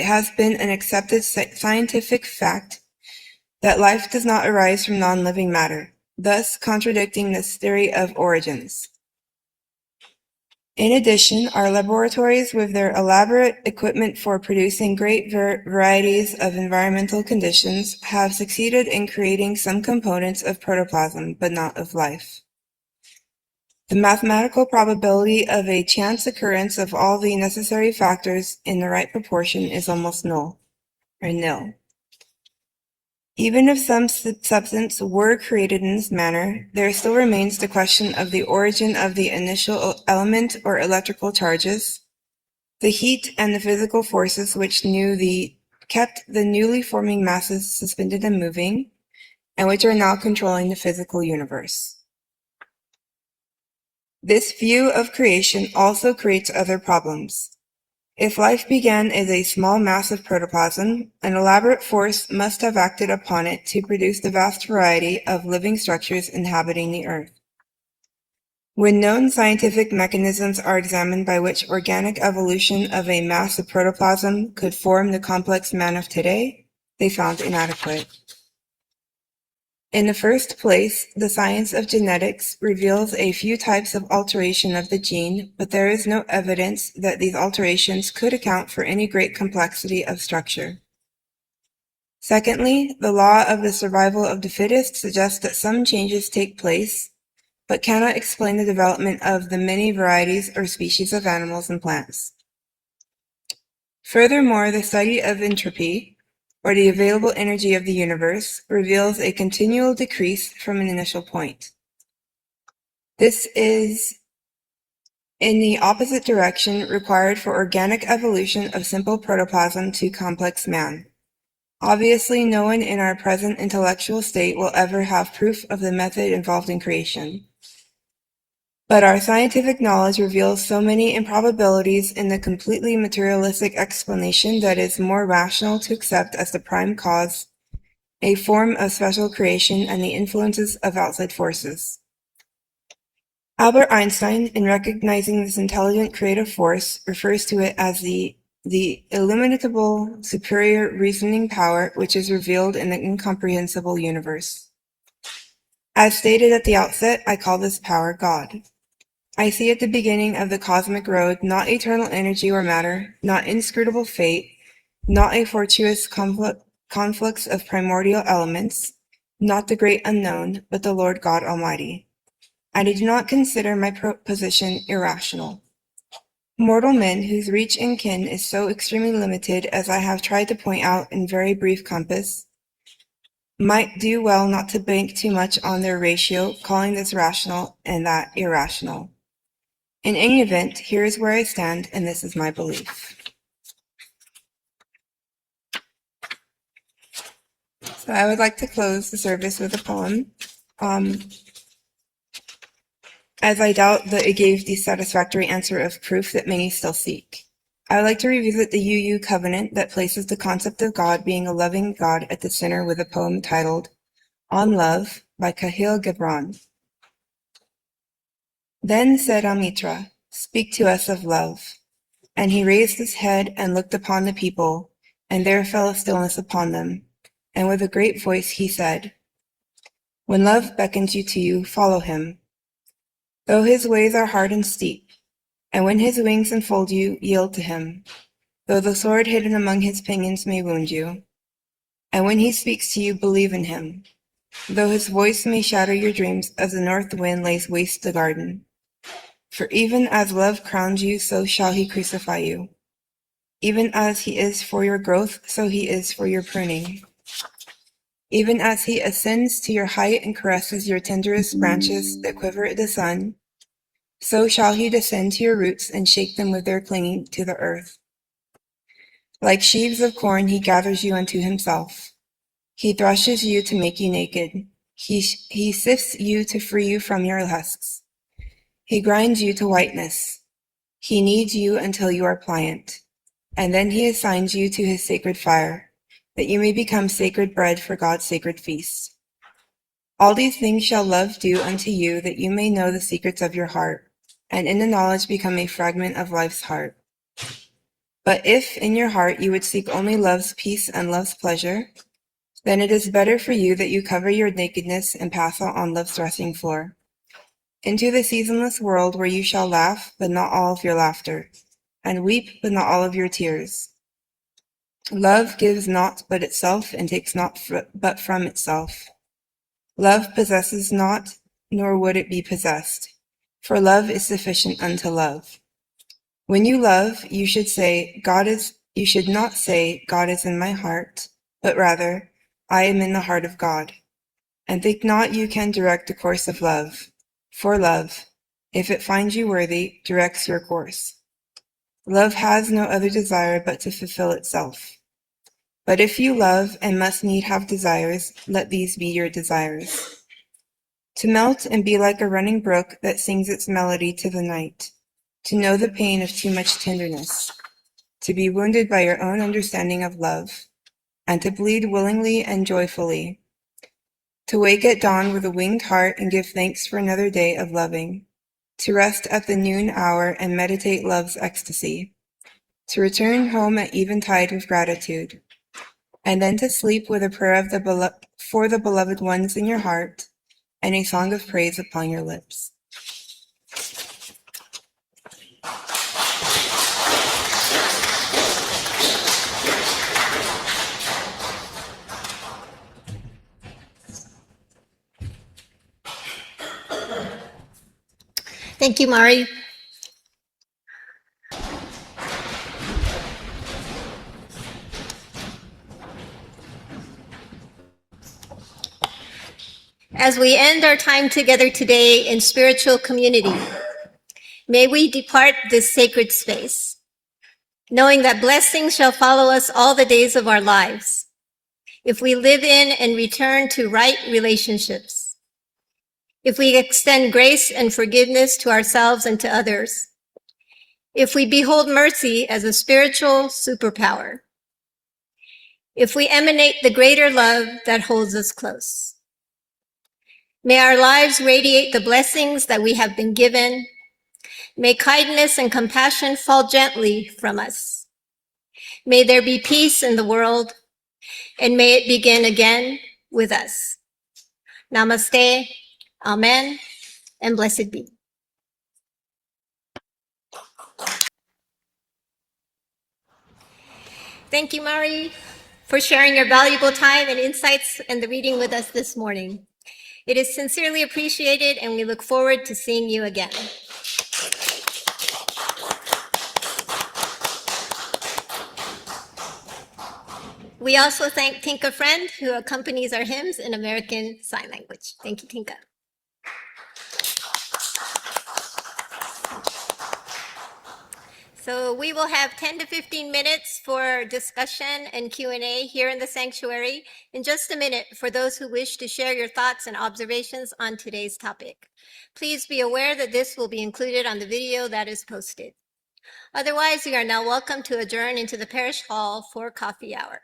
has been an accepted scientific fact that life does not arise from non-living matter, thus contradicting this theory of origins. In addition, our laboratories, with their elaborate equipment for producing great varieties of environmental conditions, have succeeded in creating some components of protoplasm, but not of life. The mathematical probability of a chance occurrence of all the necessary factors in the right proportion is almost nil. Even if some substance were created in this manner, there still remains the question of the origin of the initial element or electrical charges, the heat and the physical forces which kept the newly forming masses suspended and moving, and which are now controlling the physical universe. This view of creation also creates other problems. If life began as a small mass of protoplasm, an elaborate force must have acted upon it to produce the vast variety of living structures inhabiting the Earth. When known scientific mechanisms are examined by which organic evolution of a mass of protoplasm could form the complex man of today, they found inadequate. In the first place, the science of genetics reveals a few types of alteration of the gene, but there is no evidence that these alterations could account for any great complexity of structure. Secondly, the law of the survival of the fittest suggests that some changes take place, but cannot explain the development of the many varieties or species of animals and plants. Furthermore, the study of entropy, or the available energy of the universe, reveals a continual decrease from an initial point. This is in the opposite direction required for organic evolution of simple protoplasm to complex man. Obviously, no one in our present intellectual state will ever have proof of the method involved in creation. But our scientific knowledge reveals so many improbabilities in the completely materialistic explanation that it is more rational to accept as the prime cause a form of special creation and the influences of outside forces. Albert Einstein, in recognizing this intelligent creative force, refers to it as the illimitable superior reasoning power which is revealed in the incomprehensible universe. As stated at the outset, I call this power God. I see at the beginning of the cosmic road not eternal energy or matter, not inscrutable fate, not a fortuitous conflux of primordial elements, not the great unknown, but the Lord God Almighty. I do not consider my position irrational. Mortal men whose reach and ken is so extremely limited, as I have tried to point out in very brief compass, might do well not to bank too much on their ratio, calling this rational and that irrational. In any event, here is where I stand, and this is my belief. So I would like to close the service with a poem, as I doubt that it gave the satisfactory answer of proof that many still seek. I would like to revisit the UU covenant that places the concept of God being a loving God at the center with a poem titled On Love by Kahil Gibran. Then said Amitra, "Speak to us of love." And he raised his head and looked upon the people, and there fell a stillness upon them. And with a great voice he said, "When love beckons you to you, follow him. Though his ways are hard and steep, and when his wings enfold you, yield to him. Though the sword hidden among his pinions may wound you. And when he speaks to you, believe in him. Though his voice may shatter your dreams as the north wind lays waste the garden. For even as love crowns you, so shall he crucify you. Even as he is for your growth, so he is for your pruning. Even as he ascends to your height and caresses your tenderest branches that quiver at the sun, so shall he descend to your roots and shake them with their clinging to the earth. Like sheaves of corn, he gathers you unto himself. He threshes you to make you naked. He sifts you to free you from your husks. He grinds you to whiteness. He kneads you until you are pliant. And then he assigns you to his sacred fire. that you may become sacred bread for God's sacred feast. All these things shall love do unto you, that you may know the secrets of your heart, and in the knowledge become a fragment of life's heart. But if in your heart you would seek only love's peace and love's pleasure, then it is better for you that you cover your nakedness and pass out on love's threshing floor, into the seasonless world where you shall laugh, but not all of your laughter, and weep, but not all of your tears. Love gives not but itself, and takes not but from itself. Love possesses not, nor would it be possessed, for love is sufficient unto love. When you love, you should not say, God is in my heart, but rather, I am in the heart of God. And think not you can direct the course of love, for love, if it finds you worthy, directs your course. Love has no other desire but to fulfill itself. But if you love and must need have desires, let these be your desires. To melt and be like a running brook that sings its melody to the night. To know the pain of too much tenderness, to be wounded by your own understanding of love, and to bleed willingly and joyfully, to wake at dawn with a winged heart and give thanks for another day of loving, to rest at the noon hour and meditate love's ecstasy, to return home at eventide with gratitude, and then to sleep with a prayer for the beloved ones in your heart and a song of praise upon your lips. Thank you, Mairi. As we end our time together today in spiritual community, may we depart this sacred space, knowing that blessings shall follow us all the days of our lives, if we live in and return to right relationships, if we extend grace and forgiveness to ourselves and to others, if we behold mercy as a spiritual superpower, if we emanate the greater love that holds us close. May our lives radiate the blessings that we have been given. May kindness and compassion fall gently from us. May there be peace in the world, and may it begin again with us. Namaste, Amen, and blessed be. Thank you, Mairi, for sharing your valuable time and insights and the reading with us this morning. It is sincerely appreciated, and we look forward to seeing you again. We also thank Tinka Friend, who accompanies our hymns in American Sign Language. Thank you, Tinka. So we will have 10 to 15 minutes for discussion and Q&A here in the sanctuary. In just a minute, for those who wish to share your thoughts and observations on today's topic. Please be aware that this will be included on the video that is posted. Otherwise, you are now welcome to adjourn into the parish hall for coffee hour.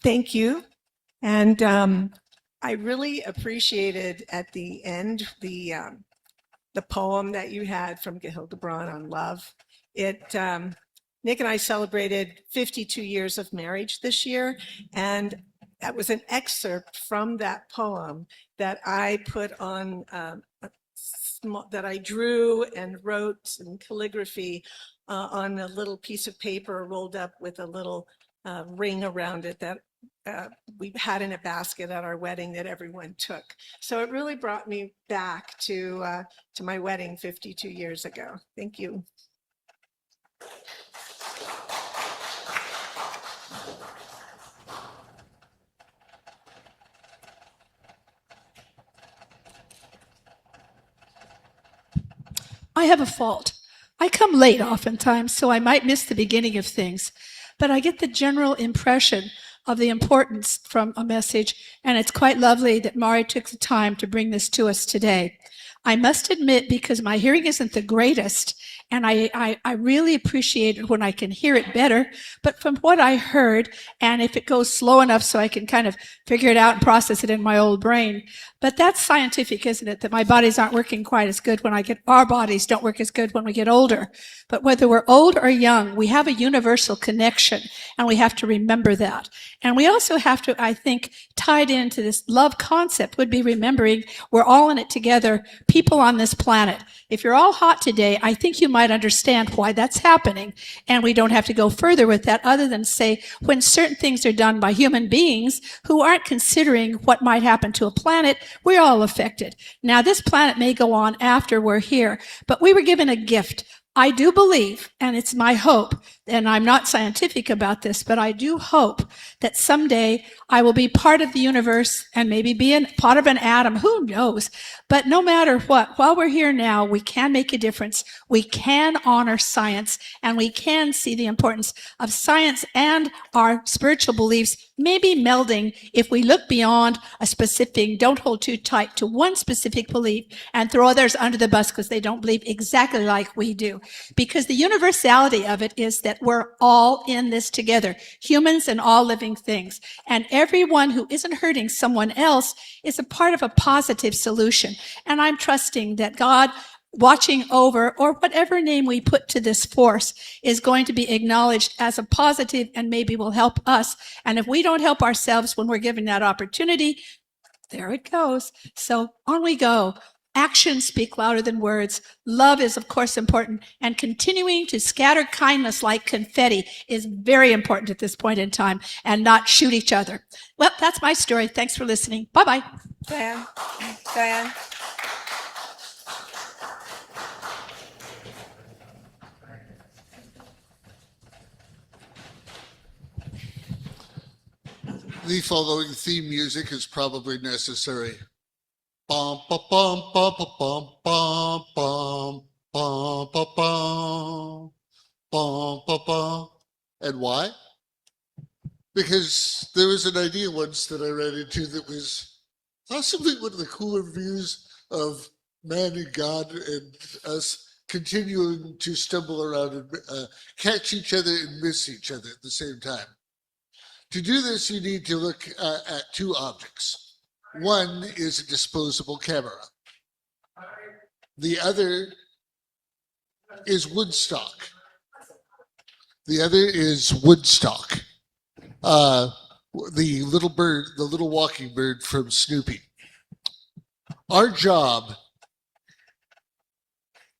Thank you And I really appreciated at the end the poem that you had from Hildebrand on love. Nick and I celebrated 52 years of marriage this year, and that was an excerpt from that poem that I put on that I drew and wrote in calligraphy on a little piece of paper rolled up with a little ring around it that we had in a basket at our wedding that everyone took. So it really brought me back to my wedding 52 years ago. Thank you. I have a fault. I come late oftentimes, so I might miss the beginning of things, but I get the general impression of the importance from a message, and it's quite lovely that Mairi took the time to bring this to us today. I must admit, because my hearing isn't the greatest, and I really appreciate it when I can hear it better, but from what I heard, and if it goes slow enough so I can kind of figure it out and process it in my old brain, but that's scientific, isn't it? That my bodies aren't working quite as good our bodies don't work as good when we get older. But whether we're old or young, we have a universal connection, and we have to remember that. And we also have to, I think, tied into this love concept would be remembering we're all in it together, people on this planet. If you're all hot today, I think you might understand why that's happening. And we don't have to go further with that other than say when certain things are done by human beings who aren't considering what might happen to a planet, we're all affected. Now, this planet may go on after we're here, but we were given a gift. I do believe, and it's my hope, and I'm not scientific about this, but I do hope that someday I will be part of the universe and maybe be part of an atom. Who knows? But no matter what, while we're here now, we can make a difference. We can honor science, and we can see the importance of science and our spiritual beliefs maybe melding if we look beyond a specific, don't hold too tight to one specific belief and throw others under the bus because they don't believe exactly like we do. Because the universality of it is that we're all in this together, humans and all living things. And everyone who isn't hurting someone else is a part of a positive solution. And I'm trusting that God, watching over, or whatever name we put to this force, is going to be acknowledged as a positive and maybe will help us. And if we don't help ourselves when we're given that opportunity, there it goes. So on we go. Actions speak louder than words. Love is, of course, important. And continuing to scatter kindness like confetti is very important at this point in time, and not shoot each other. Well, that's my story. Thanks for listening. Bye-bye. Diane. The following theme music is probably necessary. Bum, ba, bum, ba, ba, bum, bum, bum, bum, ba, bum, bum, ba, bum. And why? Because there was an idea once that I ran into that was possibly one of the cooler views of man and God and us continuing to stumble around and catch each other and miss each other at the same time. To do this, you need to look at two objects. One is a disposable camera. The other is Woodstock. The other is Woodstock, the little bird, the little walking bird from Snoopy. Our job,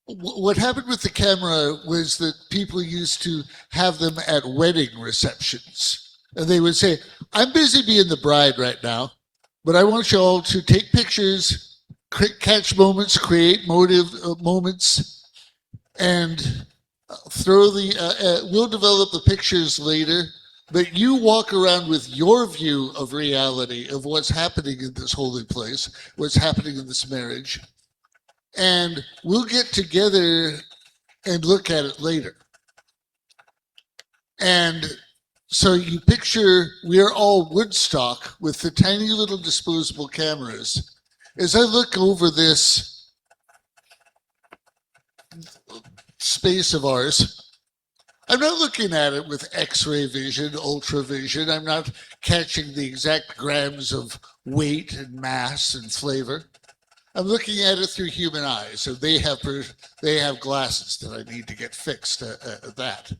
what happened with the camera was that people used to have them at wedding receptions. And they would say, I'm busy being the bride right now, but I want you all to take pictures, catch moments, create moments, and we'll develop the pictures later, but you walk around with your view of reality of what's happening in this holy place, what's happening in this marriage, and we'll get together and look at it later. And so you picture we are all Woodstock with the tiny little disposable cameras. As I look over this space of ours, I'm not looking at it with X-ray vision, ultra vision. I'm not catching the exact grams of weight and mass and flavor. I'm looking at it through human eyes. So they have glasses that I need to get fixed at that.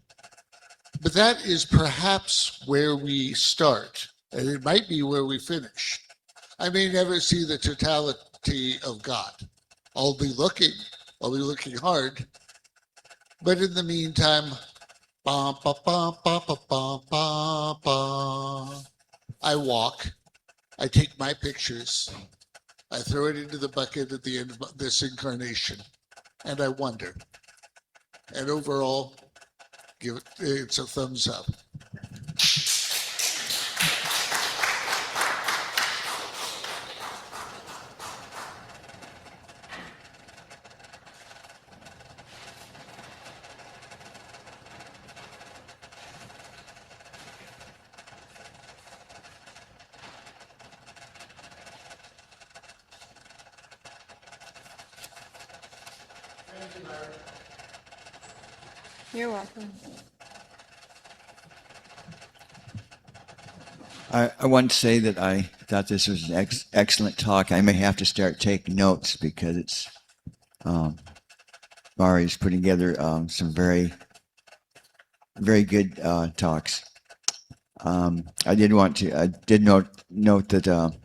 But that is perhaps where we start, and it might be where we finish. I may never see the totality of God. I'll be looking hard. But in the meantime, ba, ba, ba, ba, ba, ba, ba, ba. I walk, I take my pictures, I throw it into the bucket at the end of this incarnation, and I wonder. And overall, it's a thumbs up. You're welcome. I want to say that I thought this was an excellent talk. I may have to start taking notes because it's Mari's putting together some very, very good talks. I did note that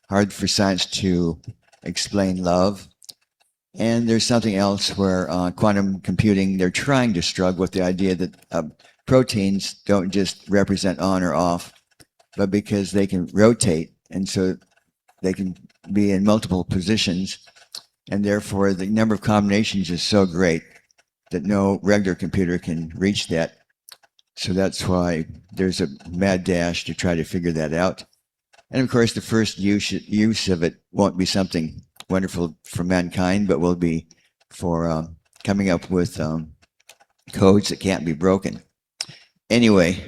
hard for science to explain love. And there's something else where quantum computing, they're trying to struggle with the idea that proteins don't just represent on or off, but because they can rotate, and so they can be in multiple positions, and therefore the number of combinations is so great that no regular computer can reach that. So that's why there's a mad dash to try to figure that out. And of course, the first use of it won't be something wonderful for mankind, but will be for coming up with codes that can't be broken. Anyway,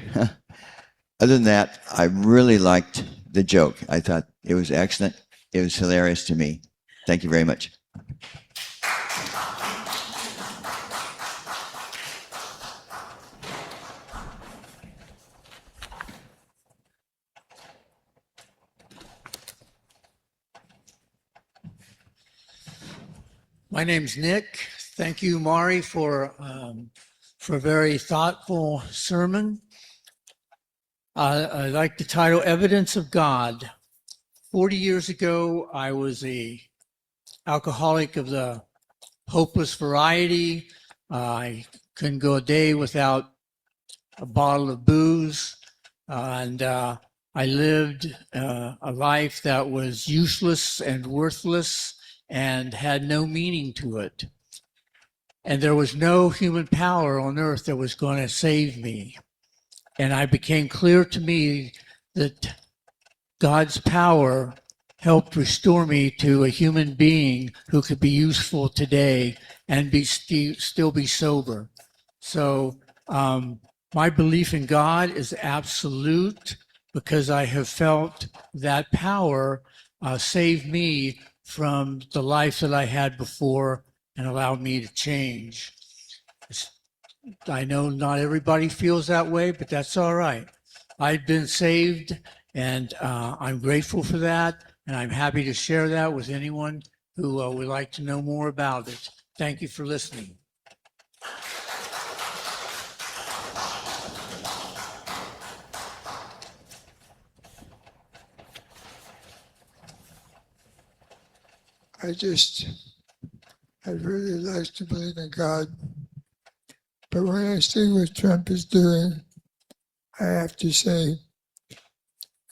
other than that, I really liked the joke. I thought it was excellent. It was hilarious to me. Thank you very much. My name's Nick. Thank you, Mari, for a very thoughtful sermon. I like the title, Evidence of God. 40 years ago, I was a alcoholic of the hopeless variety. I couldn't go a day without a bottle of booze. And I lived a life that was useless and worthless and had no meaning to it. And there was no human power on earth that was going to save me. And it became clear to me that God's power helped restore me to a human being who could be useful today and still be sober. So my belief in God is absolute because I have felt that power save me from the life that I had before and allowed me to change. I know not everybody feels that way, but that's all right. I've been saved, and I'm grateful for that, and I'm happy to share that with anyone who would like to know more about it. Thank you for listening. I really like to believe in God. But when I see what Trump is doing, I have to say,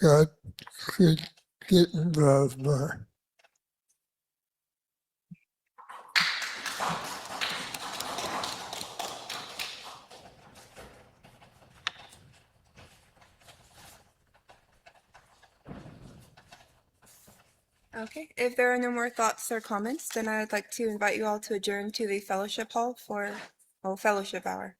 God could get involved more. Okay, if there are no more thoughts or comments, then I would like to invite you all to adjourn to the fellowship hall for fellowship hour.